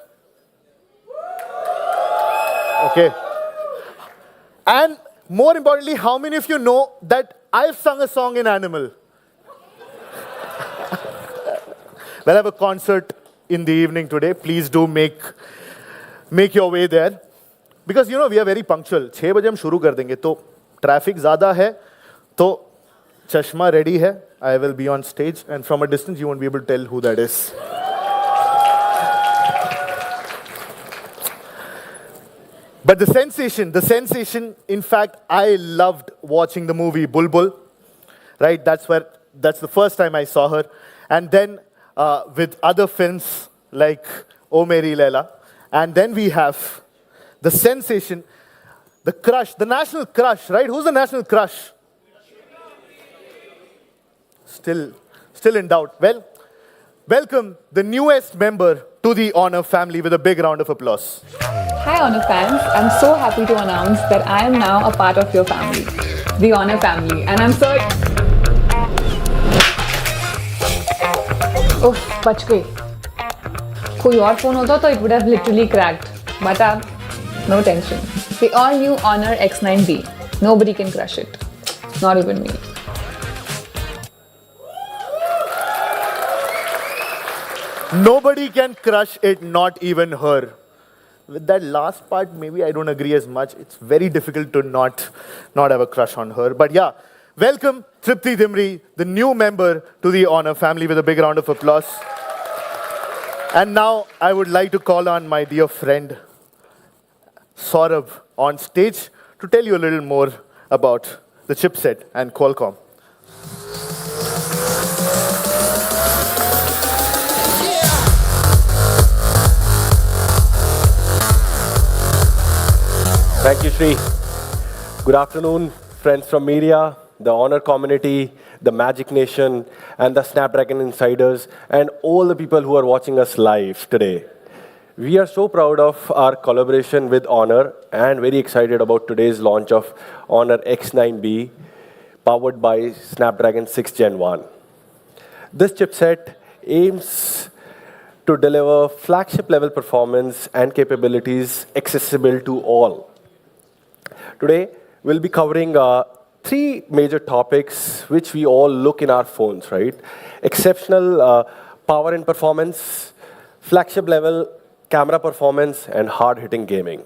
Okay. And more importantly, how many of you know that I've sung a song in Animal? Well, I have a concert in the evening today. Please do make your way there. Because, you know, we are very punctual. 6 बजे हम शुरू कर देंगे, तो traffic ज़्यादा है, तो चश्मा ready है. I will be on stage, and from a distance, you won't be able to tell who that is. But the sensation, in fact, I loved watching the movie Bulbul, right? That's the first time I saw her. And then with other films like O Meri Laila. And then we have the sensation, the crush, the national crush, right? Who's the national crush? Still in doubt. Well, welcome the newest member to the HONOR family with a big round of applause. Hi HONOR fans, I'm so happy to announce that I am now a part of your family, the HONOR family, and I'm so... Oh, बच गई. कोई और phone होता तो it would have literally cracked, but no tension. The all new HONOR X9b. Nobody can crush it, not even me. Nobody can crush it, not even her. With that last part, maybe I don't agree as much. It's very difficult to not have a crush on her. But yeah, welcome Tripti Dimri, the new member to the HONOR family, with a big round of applause. And now I would like to call on my dear friend Saurabh on stage to tell you a little more about the chipset and Qualcomm. Thank you, Shri. Good afternoon, friends from media, the HONOR community, the Magic Nation, and the Snapdragon Insiders, and all the people who are watching us live today. We are so proud of our collaboration with HONOR and very excited about today's launch of HONOR X9b, powered by Snapdragon 6 Gen 1. This chipset aims to deliver flagship-level performance and capabilities accessible to all. Today, we'll be covering 3 major topics which we all look in our phones, right? Exceptional power and performance, flagship-level camera performance, and hard-hitting gaming.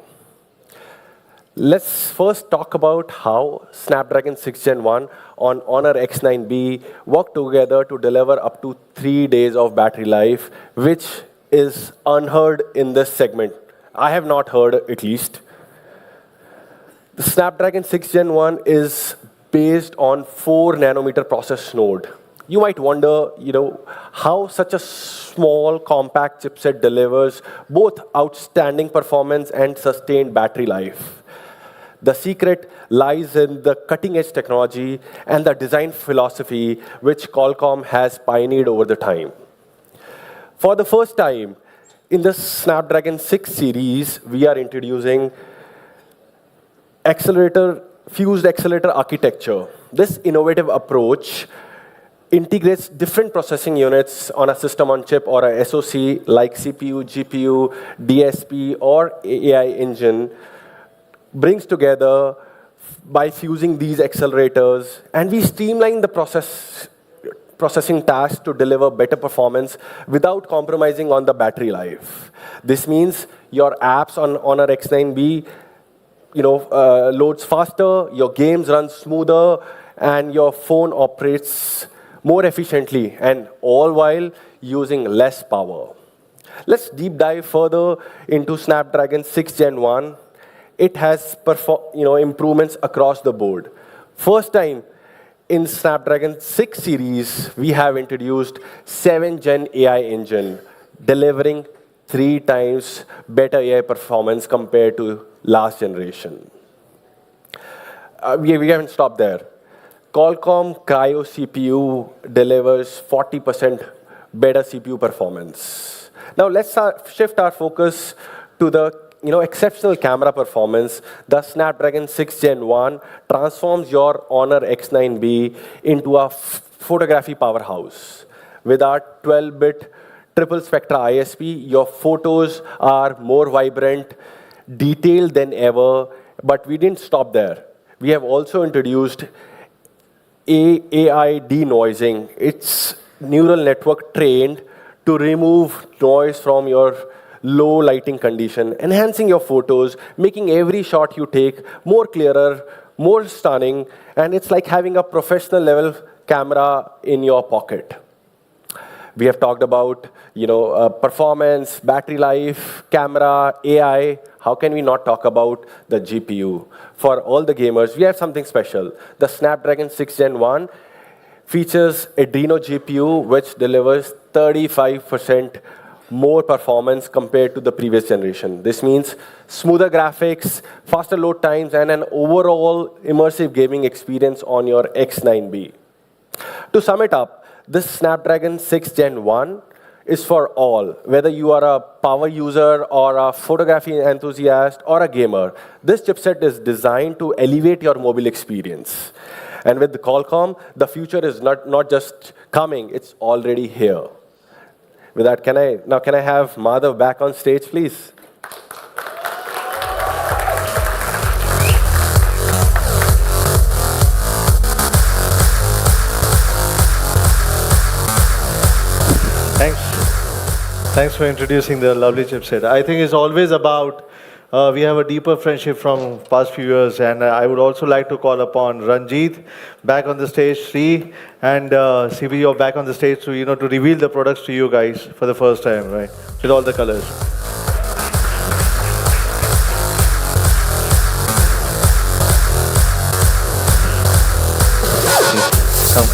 Let's first talk about how Snapdragon 6 Gen 1 on HONOR X9b work together to deliver up to 3 days of battery life, which is unheard in this segment. I have not heard, at least. The Snapdragon 6 Gen 1 is based on 4 nanometer process node. You might wonder, how such a small, compact chipset delivers both outstanding performance and sustained battery life. The secret lies in the cutting-edge technology and the design philosophy which Qualcomm has pioneered over the time. For the first time, in the Snapdragon 6 series, we are introducing fused accelerator architecture. This innovative approach integrates different processing units on a system on chip or a SoC like CPU, GPU, DSP, or AI engine, brings together by fusing these accelerators, and we streamline the processing tasks to deliver better performance without compromising on the battery life. This means your apps on HONOR X9b loads faster, your games run smoother, and your phone operates more efficiently, and all while using less power. Let's deep dive further into Snapdragon 6 Gen 1. It has improvements across the board. First time in Snapdragon 6 series, we have introduced 7 Gen AI engine, delivering 3 times better AI performance compared to last generation. We haven't stopped there. Qualcomm Cryo CPU delivers 40% better CPU performance. Now let's shift our focus to the exceptional camera performance. The Snapdragon 6 Gen 1 transforms your HONOR X9b into a photography powerhouse. With our 12-bit triple spectra ISP, your photos are more vibrant, detailed than ever, but we didn't stop there. We have also introduced AI denoising. It's neural network trained to remove noise from your low lighting condition, enhancing your photos, making every shot you take more clearer, more stunning, and it's like having a professional level camera in your pocket. We have talked about performance, battery life, camera, AI. How can we not talk about the GPU? For all the gamers, we have something special. The Snapdragon 6 Gen 1 features Adreno GPU, which delivers 35% more performance compared to the previous generation. This means smoother graphics, faster load times, and an overall immersive gaming experience on your X9b. To sum it up, this Snapdragon 6 Gen 1 is for all, whether you are a power user or a photography enthusiast or a gamer. This chipset is designed to elevate your mobile experience. And with the Qualcomm, the future is not just coming, it's already here. With that, can I have Madhav back on stage, please? Thanks for introducing the lovely chipset. I think it's always about, we have a deeper friendship from past few years, and I would also like to call upon Ranjit back on the stage, Sri, and CB, you're back on the stage to, to reveal the products to you guys for the first time, right? With all the colors. Come.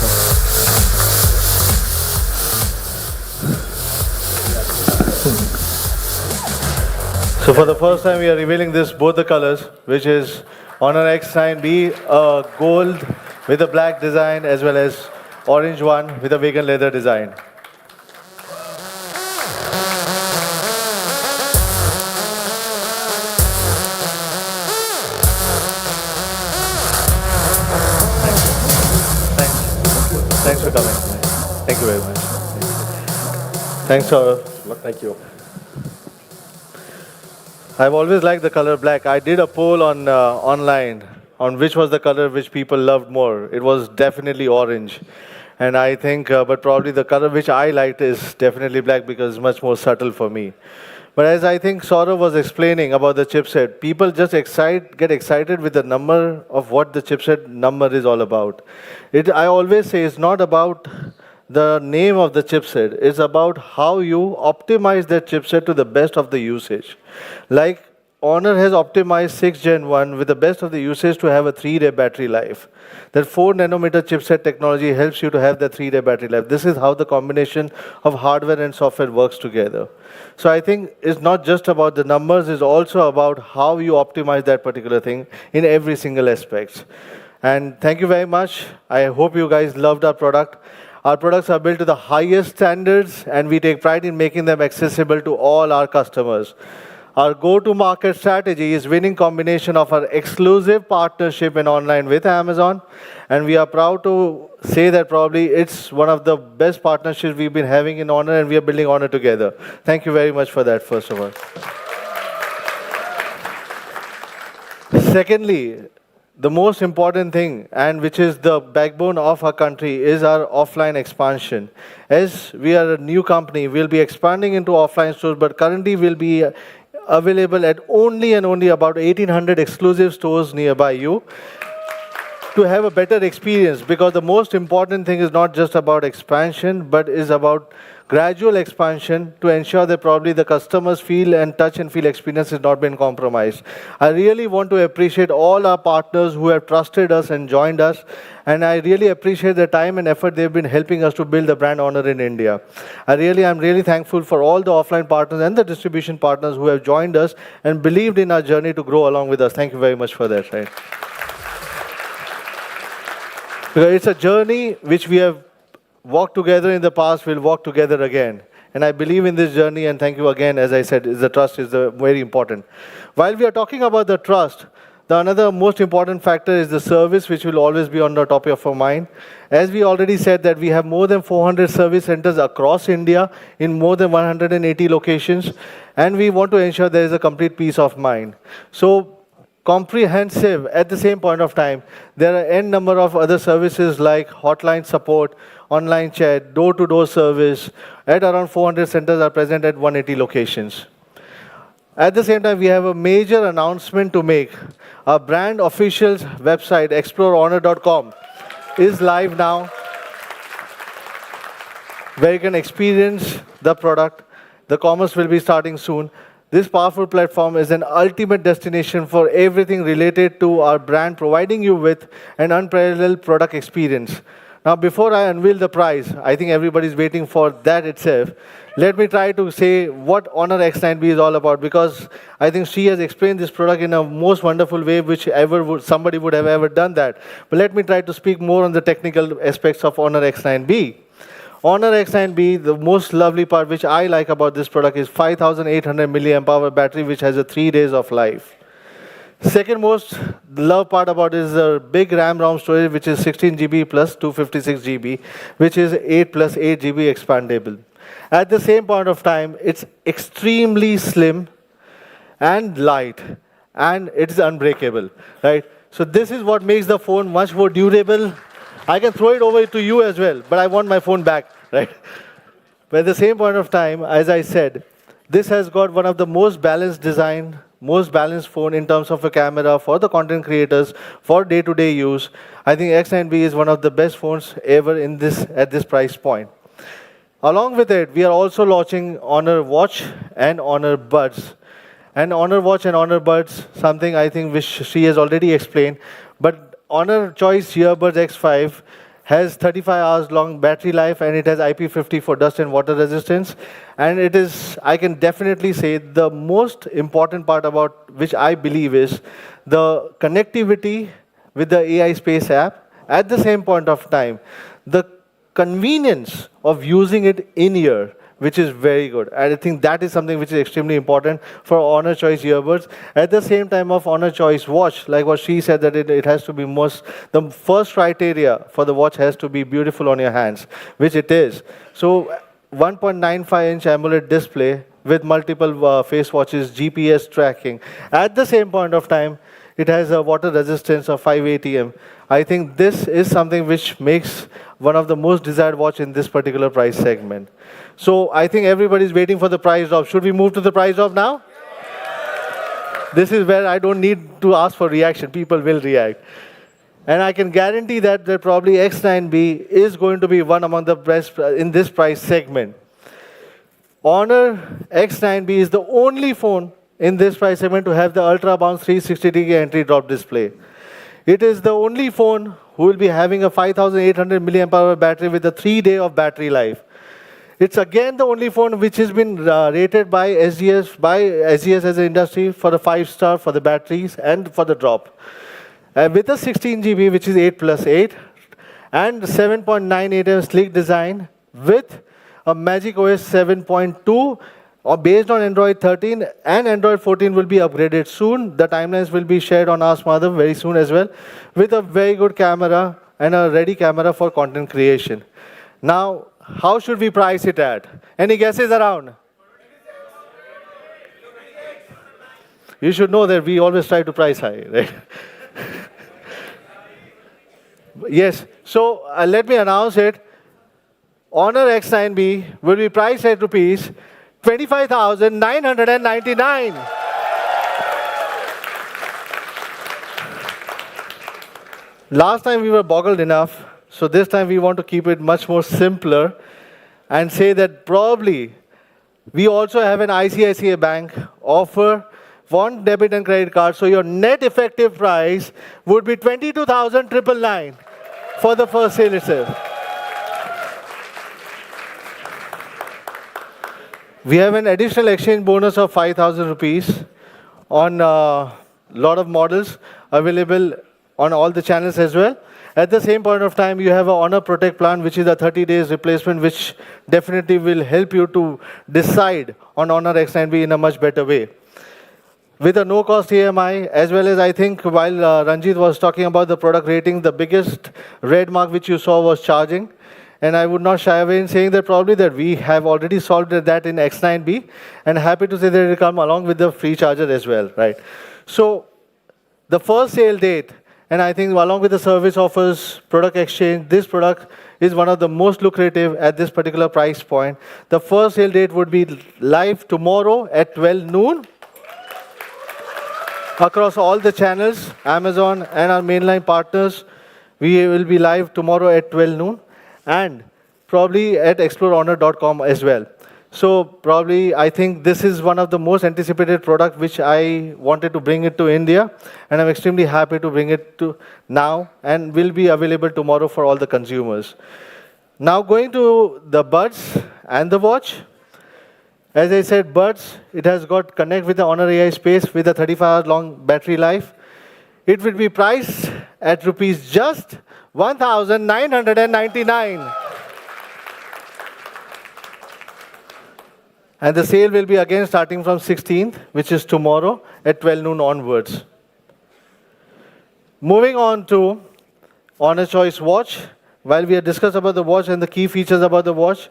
So for the first time, we are revealing both the colors, which is HONOR X9b, gold with a black design, as well as orange one with a vegan leather design. Thanks for coming. Thank you very much. Thanks, Saurav. Thank you. I've always liked the color black. I did a poll on online on which was the color which people loved more. It was definitely orange. And I think, but probably the color which I liked is definitely black because it's much more subtle for me. But as I think Saurav was explaining about the chipset, people just get excited with the number of what the chipset number is all about. I always say it's not about the name of the chipset, is about how you optimize that chipset to the best of the usage. Like HONOR has optimized 6 Gen 1 with the best of the usage to have a 3-day battery life. That 4nm chipset technology helps you to have that 3-day battery life. This is how the combination of hardware and software works together. So I think it's not just about the numbers, it's also about how you optimize that particular thing in every single aspect. And thank you very much. I hope you guys loved our product. Our products are built to the highest standards, and we take pride in making them accessible to all our customers. Our go-to-market strategy is winning combination of our exclusive partnership in online with Amazon, and we are proud to say that probably it's one of the best partnerships we've been having in HONOR, and we are building HONOR together. Thank you very much for that, first of all. Secondly, the most important thing, and which is the backbone of our country, is our offline expansion. As we are a new company, we'll be expanding into offline stores, but currently we'll be available at only and only about 1,800 exclusive stores nearby you to have a better experience, because the most important thing is not just about expansion, but is about gradual expansion to ensure that probably the customers feel and touch and feel experience has not been compromised. I really want to appreciate all our partners who have trusted us and joined us, and I really appreciate the time and effort they've been helping us to build the brand Honor in India. I'm really thankful for all the offline partners and the distribution partners who have joined us and believed in our journey to grow along with us. Thank you very much for that. Right? Because it's a journey which we have walked together in the past, we'll walk together again. And I believe in this journey, and thank you again. As I said, the trust is very important. While we are talking about the trust, the another most important factor is the service, which will always be on the top of our mind. As we already said that we have more than 400 service centers across India in more than 180 locations, and we want to ensure there is a complete peace of mind. So, comprehensive, at the same point of time, there are n number of other services like hotline support, online chat, door-to-door service, at around 400 centers are present at 180 locations. At the same time, we have a major announcement to make. Our brand officials website, exploreHonor.com, is live now, where you can experience the product. The commerce will be starting soon. This powerful platform is an ultimate destination for everything related to our brand, providing you with an unparalleled product experience. Now, before I unveil the prize, I think everybody's waiting for that itself. Let me try to say what HONOR X9b is all about, because I think she has explained this product in a most wonderful way, which somebody would have ever done that. But let me try to speak more on the technical aspects of HONOR X9b. HONOR X9b, the most lovely part which I like about this product is 5,800 milliamp hour battery, which has a 3 days of life. Second most love part about it is the big RAM ROM storage, which is 16 GB plus 256 GB, which is 8 plus 8 GB expandable. At the same point of time, it's extremely slim and light, and it's unbreakable, right? So this is what makes the phone much more durable. I can throw it over to you as well, but I want my phone back, right? But at the same point of time, as I said, this has got one of the most balanced design, most balanced phone in terms of a camera for the content creators, for day-to-day use. I think X9b is one of the best phones ever at this price point. Along with it, we are also launching HONOR Watch and HONOR Buds. And HONOR Watch and HONOR Buds, something I think which she has already explained, but HONOR Choice Earbuds X5 has 35 hours long battery life, and it has IP50 for dust and water resistance. And it is, I can definitely say, the most important part about which I believe is the connectivity with the AI Space app. At the same point of time, the convenience of using it in-ear, which is very good. And I think that is something which is extremely important for HONOR Choice Earbuds. At the same time of HONOR Choice Watch, like what she said, that it has to be the first criteria for the watch has to be beautiful on your hands, which it is. So 1.95-inch AMOLED display with multiple face watches, GPS tracking. At the same point of time, it has a water resistance of 5 ATM. I think this is something which makes one of the most desired watch in this particular price segment. So I think everybody's waiting for the price drop. Should we move to the price drop now? This is where I don't need to ask for reaction. People will react. And I can guarantee that probably X9b is going to be one among the best in this price segment. HONOR X9b is the only phone in this price segment to have the Ultra Bounce 360-degree entry drop display. It is the only phone who will be having a 5,800 milliamp hour battery with a 3-day of battery life. It's again the only phone which has been rated by SGS as an industry for a 5-star for the batteries and for the drop. With a 16 GB, which is 8 plus 8, and 7.98mm sleek design with a Magic OS 7.2, or based on Android 13, and Android 14 will be upgraded soon. The timelines will be shared on Ask Madhav very soon as well, with a very good camera and a ready camera for content creation. Now, how should we price it at? Any guesses around? You should know that we always try to price high, right? Yes. So let me announce it. HONOR X9b will be priced at rupees 25,999. Last time we were boggled enough, so this time we want to keep it much more simpler and say that probably we also have an ICICI Bank offer one debit and credit card, so your net effective price would be 22,999 for the first sale itself. We have an additional exchange bonus of 5,000 rupees on a lot of models available on all the channels as well. At the same point of time, you have a HONOR Protect plan, which is a 30 days replacement, which definitely will help you to decide on HONOR X9b in a much better way. With a no-cost EMI, as well as I think while Ranjit was talking about the product rating, the biggest red mark which you saw was charging. And I would not shy away in saying that probably that we have already solved that in X9b, and happy to say that it will come along with the free charger as well, right? So the first sale date, and I think along with the service offers, product exchange, this product is one of the most lucrative at this particular price point. The first sale date would be live tomorrow at 12 noon across all the channels, Amazon and our mainline partners. We will be live tomorrow at 12 noon and probably at explorehonor.com as well. So probably I think this is one of the most anticipated product which I wanted to bring it to India, and I'm extremely happy to bring it to now and will be available tomorrow for all the consumers. Now going to the buds and the watch. As I said, buds, it has got connect with the HONOR AI space with a 35-hour long battery life. It will be priced at rupees just 1,999. And the sale will be again starting from 16th, which is tomorrow at 12 noon onwards. Moving on to HONOR Choice Watch. While we have discussed about the watch and the key features about the watch,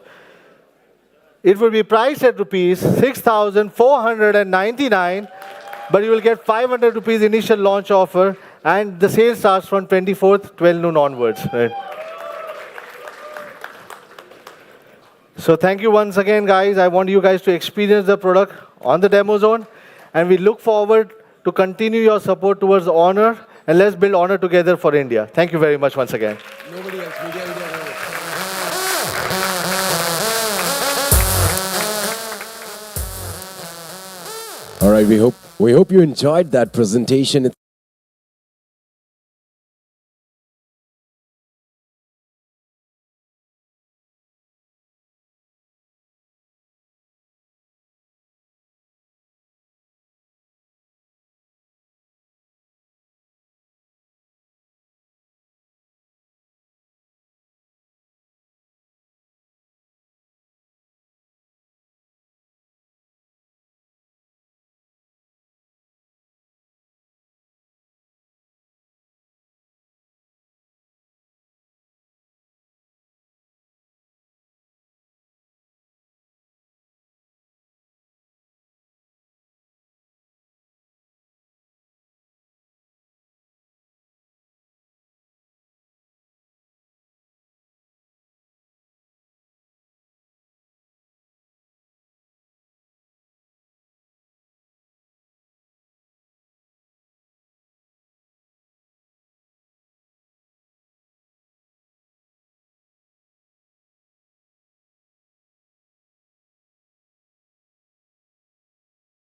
it will be priced at rupees 6,499, but you will get 500 rupees initial launch offer, and the sale starts from 24th, 12 noon onwards. Right? So thank you once again, guys. I want you guys to experience the product on the demo zone, and we look forward to continue your support towards HONOR, and let's build HONOR together for India. Thank you very much once again. Nobody else. Media. All right, we hope you enjoyed that presentation.